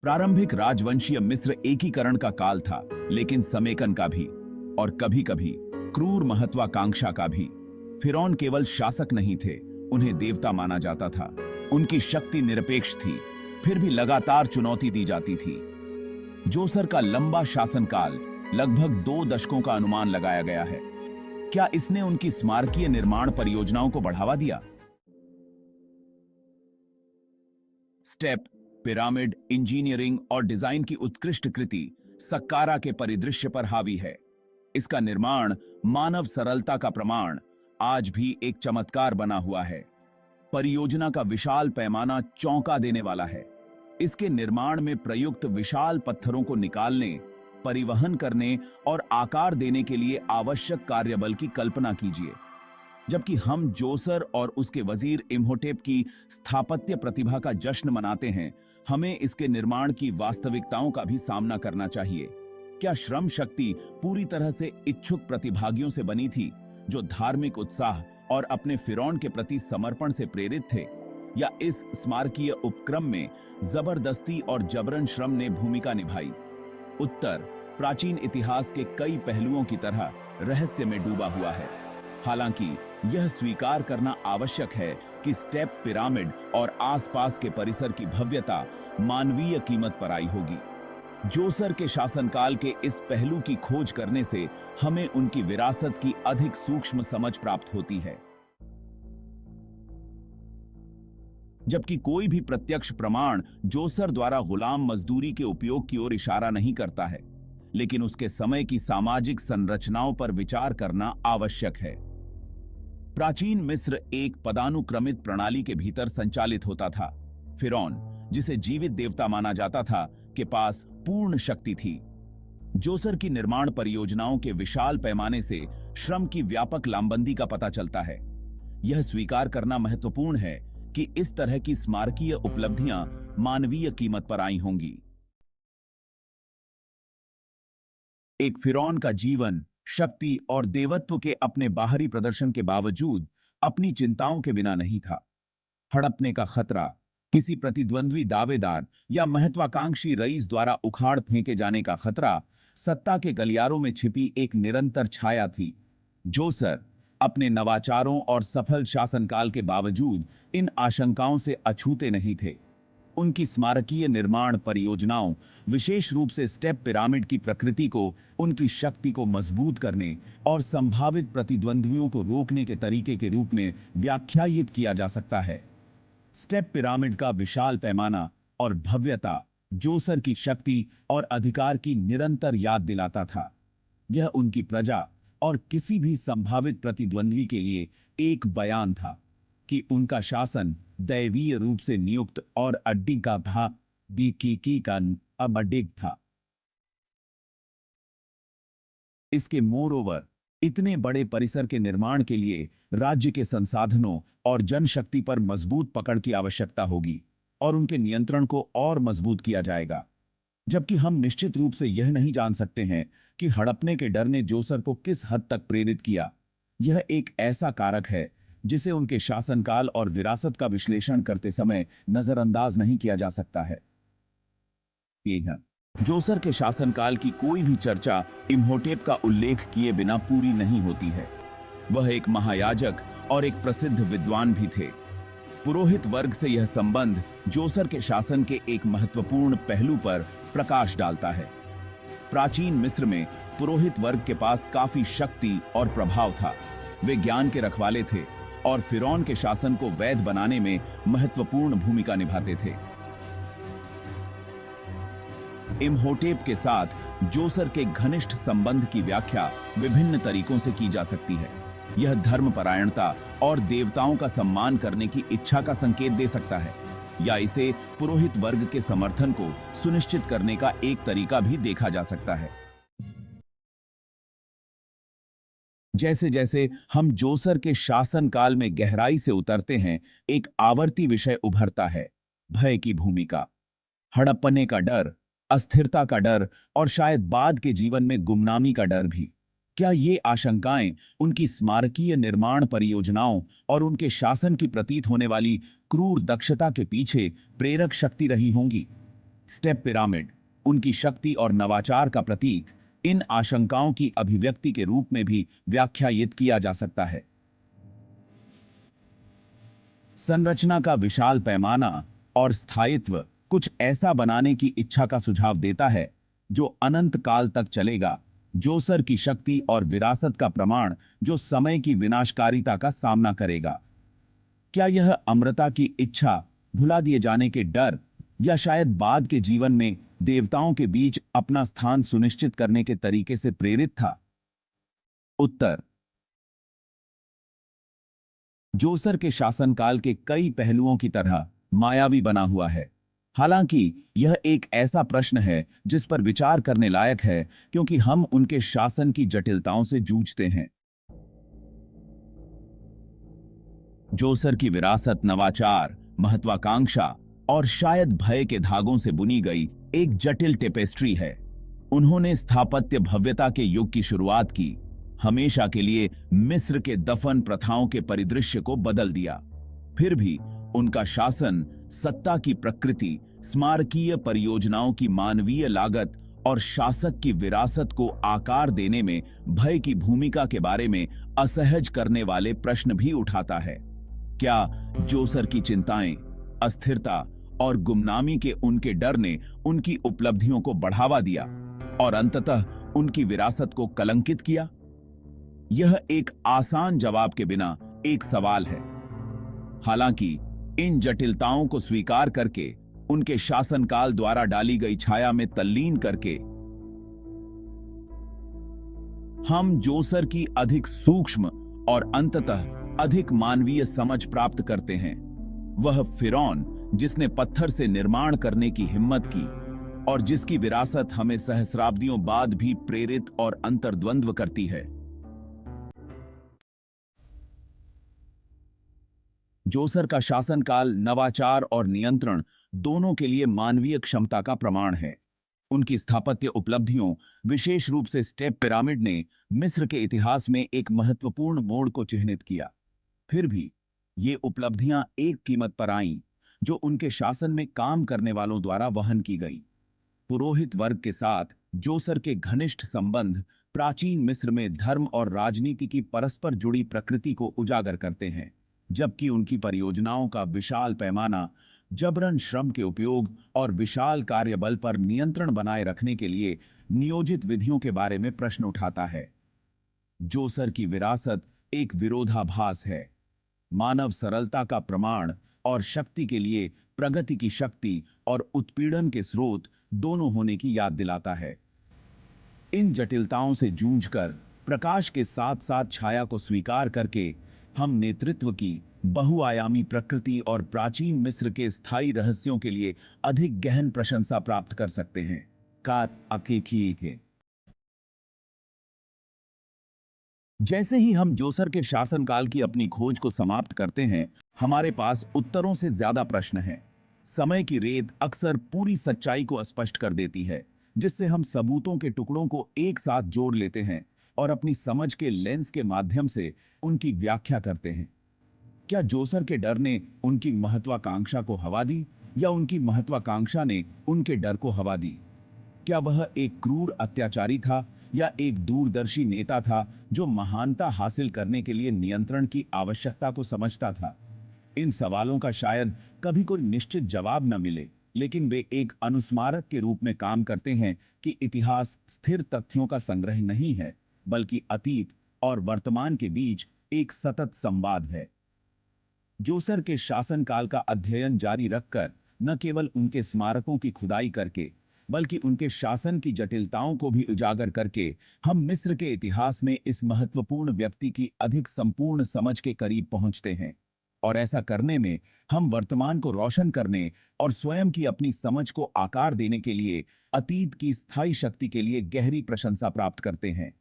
प्रारंभिक राजवंशीय मिस्र एकीकरण का काल था, लेकिन समेकन का भी, और कभी-कभी क्रूर महत्वाकांक्षा का भी। फिरौन केवल शासक नहीं थे, उन्हें देवता माना जाता था। उनकी शक्ति निरपेक्ष थी, फिर भी लगातार चुनौती दी जाती थी। जोसर का लंबा शासनकाल, लगभग 2 दशकों का अनुमान लगाया गया है। क्या इसने उनकी स्मारकीय निर्माण परियोजनाओं को बढ़ावा दिया? स्टेप, पिरामिड, इंजीनियरिंग और डिजाइन की उत्कृष्ट कृति सक्कारा के परिदृश्य पर हावी है। इसका निर्माण मानव सरलता का प्रमाण आज भी एक चमत्कार बना हुआ है। परियोजना का विशाल पैमाना चौंका देने वाला है। इसके निर्माण में प्रयुक्त विशाल पत्थरों को निकालने, परिवहन करने और आकार देने के लिए आवश्यक कार्यबल की कल्पना कीजिए। जबकि हम जोसर और उसके वजीर इम्होटेप की स्थापत्य प्रतिभा का जश्न मनाते हैं, हमें इसके निर्माण की वास्तविकताओं का भी सामना करना चाहिए। क्या श्रम शक्ति पूरी तरह से इच्छुक प्रतिभागियों से बनी थी, जो धार्मिक उत्साह और अपने फिरौन के प्रति समर्पण से प्रेरित थे, या इस स्मारकीय उपक्रम में जबरदस्ती और जबरन श्रम ने भूमिका निभाई? उत्तर प्राचीन इतिहास के कई पहलुओं की तरह रहस्य में डूबा हुआ है। हालांकि यह स्वीकार करना आवश्यक है कि स्टेप पिरामिड और आसपास के परिसर की भव्यता मानवीय कीमत पर आई होगी। जोसर के शासनकाल के इस पहलू की खोज करने से हमें उनकी विरासत की अधिक सूक्ष्म समझ प्राप्त होती है। जबकि कोई भी प्रत्यक्ष प्रमाण जोसर द्वारा गुलाम मजदूरी के उपयोग की ओर इशारा नहीं करता है, लेकिन उसके समय की सामाजिक संरचनाओं पर विचार करना आवश्यक है। प्राचीन मिस्र एक पदानुक्रमित प्रणाली के भीतर संचालित होता था। फिरौन, जिसे जीवित देवता माना जाता था, के पास पूर्ण शक्ति थी। जोसर की निर्माण परियोजनाओं के विशाल पैमाने से श्रम की व्यापक लामबंदी का पता चलता है। यह स्वीकार करना महत्वपूर्ण है कि इस तरह की स्मारकीय उपलब्धियां मानवीय कीमत पर आई होंगी। एक फिरौन का जीवन शक्ति और देवत्व के अपने बाहरी प्रदर्शन के बावजूद अपनी चिंताओं के बिना नहीं था। हड़पने का खतरा, किसी प्रतिद्वंद्वी दावेदार या महत्वाकांक्षी रईस द्वारा उखाड़ फेंके जाने का खतरा सत्ता के गलियारों में छिपी एक निरंतर छाया थी। जोसर अपने नवाचारों और सफल शासनकाल के बावजूद इन आशंकाओं से अछूते नहीं थे। उनकी स्मारकीय निर्माण परियोजनाओं, विशेष रूप से स्टेप पिरामिड की प्रकृति को उनकी शक्ति को मजबूत करने और संभावित प्रतिद्वंद्वियों को रोकने के तरीके के रूप में व्याख्यायित किया जा सकता है। स्टेप पिरामिड का विशाल पैमाना और भव्यता जोसर की शक्ति और अधिकार की निरंतर याद दिलाता था। यह उनकी प्रजा और किसी भी संभावित प्रतिद्वंद्वी के लिए एक बयान था कि उनका शासन दैवीय रूप से नियुक्त और अड्डी का भाग की का अब अडिग था। इसके मोरओवर इतने बड़े परिसर के निर्माण के लिए राज्य के संसाधनों और जनशक्ति पर मजबूत पकड़ की आवश्यकता होगी और उनके नियंत्रण को और मजबूत किया जाएगा। जबकि हम निश्चित रूप से यह नहीं जान सकते हैं कि हड़पने के डर ने जोसर को किस हद तक प्रेरित किया। यह एक ऐसा कारक है जिसे उनके शासनकाल और विरासत का विश्लेषण करते समय नजरअंदाज नहीं किया जा सकता है। जोसर के शासनकाल की कोई भी चर्चा इम्होटेप का उल्लेख किए बिना पूरी नहीं होती है। वह एक महायाजक और एक प्रसिद्ध विद्वान भी थे। पुरोहित वर्ग से यह संबंध जोसर के शासन के एक महत्वपूर्ण पहलू पर प्रकाश डालता है। प्राचीन मिस्र में पुरोहित वर्ग के पास काफी शक्ति और प्रभाव था। वे ज्ञान के रखवाले थे और फिरौन के शासन को वैध बनाने में महत्वपूर्ण भूमिका निभाते थे। इम्होटेप के साथ जोसर के घनिष्ठ संबंध की व्याख्या विभिन्न तरीकों से की जा सकती है। यह धर्मपरायणता और देवताओं का सम्मान करने की इच्छा का संकेत दे सकता है, या इसे पुरोहित वर्ग के समर्थन को सुनिश्चित करने का एक तरीका भी देखा जा सकता है। जैसे जैसे हम जोसर के शासनकाल में गहराई से उतरते हैं, एक आवर्ती विषय उभरता है: भय की भूमिका। हड़पने का डर, अस्थिरता का डर और शायद बाद के जीवन में गुमनामी का डर भी। क्या ये आशंकाएं उनकी स्मारकीय निर्माण परियोजनाओं और उनके शासन की प्रतीत होने वाली क्रूर दक्षता के पीछे प्रेरक शक्ति रही होंगी? स्टेप पिरामिड उनकी शक्ति और नवाचार का प्रतीक इन आशंकाओं की अभिव्यक्ति के रूप में भी व्याख्यायित किया जा सकता है। संरचना का विशाल पैमाना और स्थायित्व कुछ ऐसा बनाने की इच्छा का सुझाव देता है जो अनंत काल तक चलेगा, जोसर की शक्ति और विरासत का प्रमाण जो समय की विनाशकारिता का सामना करेगा। क्या यह अमरता की इच्छा, भुला दिए जाने के डर, या शायद बाद के जीवन में देवताओं के बीच अपना स्थान सुनिश्चित करने के तरीके से प्रेरित था? उत्तर: जोसर के शासनकाल के कई पहलुओं की तरह मायावी बना हुआ है। हालांकि यह एक ऐसा प्रश्न है जिस पर विचार करने लायक है, क्योंकि हम उनके शासन की जटिलताओं से जूझते हैं। जोसर की विरासत नवाचार, महत्वाकांक्षा और शायद भय के धागों से बुनी गई एक जटिल टेपेस्ट्री है। उन्होंने स्थापत्य भव्यता के युग की शुरुआत की, हमेशा के लिए मिस्र के दफन प्रथाओं के परिदृश्य को बदल दिया। फिर भी उनका शासन सत्ता की प्रकृति, स्मारकीय परियोजनाओं की मानवीय लागत और शासक की विरासत को आकार देने में भय की भूमिका के बारे में असहज करने वाले प्रश्न भी उठाता है। क्या जोसर की चिंताएं, अस्थिरता और गुमनामी के उनके डर ने उनकी उपलब्धियों को बढ़ावा दिया और अंततः उनकी विरासत को कलंकित किया? यह एक आसान जवाब के बिना एक सवाल है। हालांकि इन जटिलताओं को स्वीकार करके, उनके शासनकाल द्वारा डाली गई छाया में तल्लीन करके, हम जोसर की अधिक सूक्ष्म और अंततः अधिक मानवीय समझ प्राप्त करते हैं। वह फिरौन जिसने पत्थर से निर्माण करने की हिम्मत की और जिसकी विरासत हमें सहस्राब्दियों बाद भी प्रेरित और अंतर्द्वंद्व करती है। जोसर का शासनकाल नवाचार और नियंत्रण दोनों के लिए मानवीय क्षमता का प्रमाण है। उनकी स्थापत्य उपलब्धियों, विशेष रूप से स्टेप पिरामिड ने मिस्र के इतिहास में एक महत्वपूर्ण मोड़ को चिह्नित किया। फिर भी ये उपलब्धियां एक कीमत पर आईं, जो उनके शासन में काम करने वालों द्वारा वहन की गई। पुरोहित वर्ग के साथ जोसर के घनिष्ठ संबंध प्राचीन मिस्र में धर्म और राजनीति की परस्पर जुड़ी प्रकृति को उजागर करते हैं, जबकि उनकी परियोजनाओं का विशाल पैमाना जबरन श्रम के उपयोग और विशाल कार्यबल पर नियंत्रण बनाए रखने के लिए नियोजित विधियों के बारे में प्रश्न उठाता है। जोसर की विरासत एक विरोधाभास है, मानव सरलता का प्रमाण और शक्ति के लिए प्रगति की शक्ति और उत्पीड़न के स्रोत दोनों होने की याद दिलाता है। इन जटिलताओं से जूझकर, प्रकाश के साथ साथ छाया को स्वीकार करके, हम नेतृत्व की बहुआयामी प्रकृति और प्राचीन मिस्र के स्थायी रहस्यों के लिए अधिक गहन प्रशंसा प्राप्त कर सकते हैं। थे। जैसे ही हम जोसर के शासनकाल की अपनी खोज को समाप्त करते हैं, हमारे पास उत्तरों से ज्यादा प्रश्न हैं। समय की रेत अक्सर पूरी सच्चाई को स्पष्ट कर देती है, जिससे हम सबूतों के टुकड़ों को एक साथ जोड़ लेते हैं और अपनी समझ के लेंस के माध्यम से उनकी व्याख्या करते हैं। क्या जोसर के डर ने उनकी महत्वाकांक्षा को हवा दी, या उनकी महत्वाकांक्षा ने उनके डर को हवा दी? क्या वह एक क्रूर अत्याचारी था, या एक दूरदर्शी नेता था जो महानता हासिल करने के लिए नियंत्रण की आवश्यकता को समझता था? इन सवालों का शायद कभी कोई निश्चित जवाब न मिले, लेकिन वे एक अनुस्मारक के रूप में काम करते हैं कि इतिहास स्थिर तथ्यों का संग्रह नहीं है, बल्कि अतीत और वर्तमान के बीच एक सतत संवाद है। जोसर के शासनकाल का अध्ययन जारी रखकर, न केवल उनके स्मारकों की खुदाई करके, बल्कि उनके शासन की जटिलताओं को भी उजागर करके, हम मिस्र के इतिहास में इस महत्वपूर्ण व्यक्ति की अधिक संपूर्ण समझ के करीब पहुंचते हैं। और ऐसा करने में हम वर्तमान को रोशन करने और स्वयं की अपनी समझ को आकार देने के लिए अतीत की स्थायी शक्ति के लिए गहरी प्रशंसा प्राप्त करते हैं।